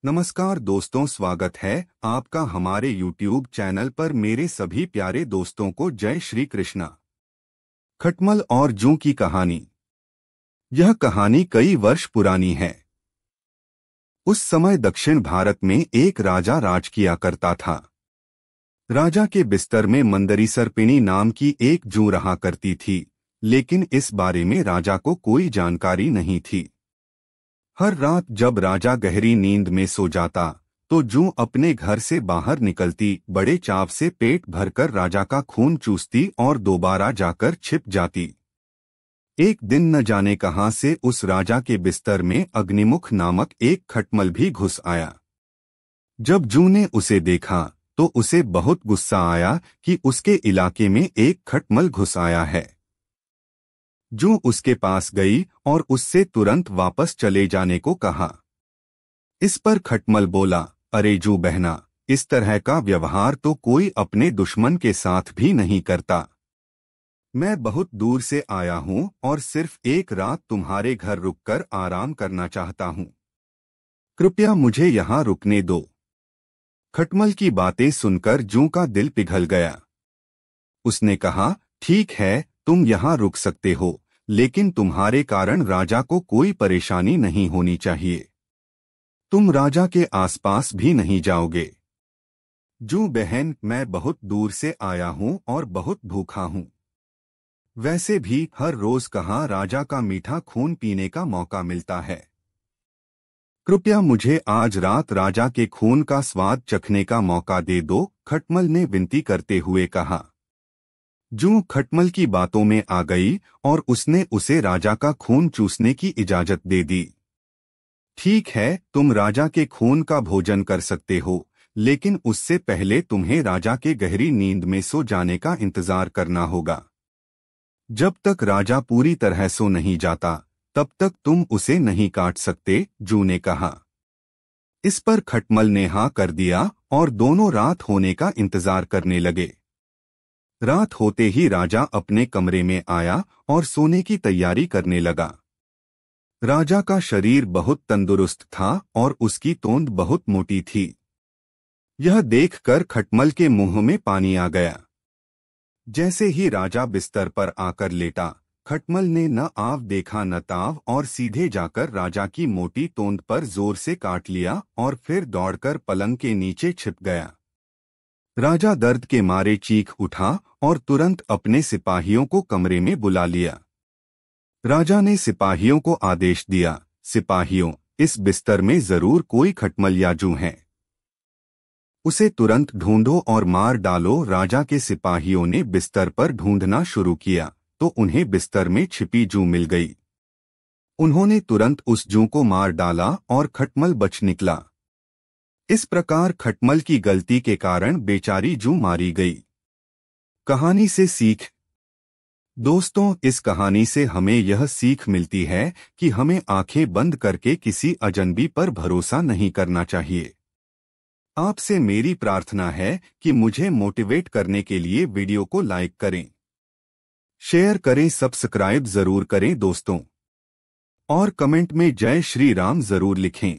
नमस्कार दोस्तों, स्वागत है आपका हमारे YouTube चैनल पर। मेरे सभी प्यारे दोस्तों को जय श्री कृष्णा। खटमल और जूं की कहानी। यह कहानी कई वर्ष पुरानी है। उस समय दक्षिण भारत में एक राजा राज किया करता था। राजा के बिस्तर में मंदरी सर्पिणी नाम की एक जूं रहा करती थी, लेकिन इस बारे में राजा को कोई जानकारी नहीं थी। हर रात जब राजा गहरी नींद में सो जाता तो जूं अपने घर से बाहर निकलती, बड़े चाव से पेट भरकर राजा का खून चूसती और दोबारा जाकर छिप जाती। एक दिन न जाने कहां से उस राजा के बिस्तर में अग्निमुख नामक एक खटमल भी घुस आया। जब जूं ने उसे देखा तो उसे बहुत गुस्सा आया कि उसके इलाके में एक खटमल घुस आया है। जूं उसके पास गई और उससे तुरंत वापस चले जाने को कहा। इस पर खटमल बोला, अरे जूं बहना, इस तरह का व्यवहार तो कोई अपने दुश्मन के साथ भी नहीं करता। मैं बहुत दूर से आया हूं और सिर्फ एक रात तुम्हारे घर रुककर आराम करना चाहता हूं। कृपया मुझे यहां रुकने दो। खटमल की बातें सुनकर जूं का दिल पिघल गया। उसने कहा, ठीक है, तुम यहाँ रुक सकते हो, लेकिन तुम्हारे कारण राजा को कोई परेशानी नहीं होनी चाहिए। तुम राजा के आसपास भी नहीं जाओगे। जूं बहन, मैं बहुत दूर से आया हूँ और बहुत भूखा हूँ। वैसे भी हर रोज कहाँ राजा का मीठा खून पीने का मौका मिलता है। कृपया मुझे आज रात राजा के खून का स्वाद चखने का मौका दे दो, खटमल ने विनती करते हुए कहा। जूं खटमल की बातों में आ गई और उसने उसे राजा का खून चूसने की इजाजत दे दी। ठीक है, तुम राजा के खून का भोजन कर सकते हो, लेकिन उससे पहले तुम्हें राजा के गहरी नींद में सो जाने का इंतजार करना होगा। जब तक राजा पूरी तरह सो नहीं जाता तब तक तुम उसे नहीं काट सकते, जूं ने कहा। इस पर खटमल ने हाँ कर दिया और दोनों रात होने का इंतजार करने लगे। रात होते ही राजा अपने कमरे में आया और सोने की तैयारी करने लगा। राजा का शरीर बहुत तंदुरुस्त था और उसकी तोंद बहुत मोटी थी। यह देखकर खटमल के मुंह में पानी आ गया। जैसे ही राजा बिस्तर पर आकर लेटा, खटमल ने न आव देखा न ताव और सीधे जाकर राजा की मोटी तोंद पर जोर से काट लिया और फिर दौड़कर पलंग के नीचे छिप गया। राजा दर्द के मारे चीख उठा और तुरंत अपने सिपाहियों को कमरे में बुला लिया। राजा ने सिपाहियों को आदेश दिया, सिपाहियों, इस बिस्तर में जरूर कोई खटमल या जूं है। उसे तुरंत ढूंढो और मार डालो। राजा के सिपाहियों ने बिस्तर पर ढूंढना शुरू किया तो उन्हें बिस्तर में छिपी जूं मिल गई। उन्होंने तुरंत उस जूं को मार डाला और खटमल बच निकला। इस प्रकार खटमल की गलती के कारण बेचारी जूं मारी गई। कहानी से सीख। दोस्तों, इस कहानी से हमें यह सीख मिलती है कि हमें आंखें बंद करके किसी अजनबी पर भरोसा नहीं करना चाहिए। आपसे मेरी प्रार्थना है कि मुझे मोटिवेट करने के लिए वीडियो को लाइक करें, शेयर करें, सब्सक्राइब जरूर करें दोस्तों, और कमेंट में जय श्री राम जरूर लिखें।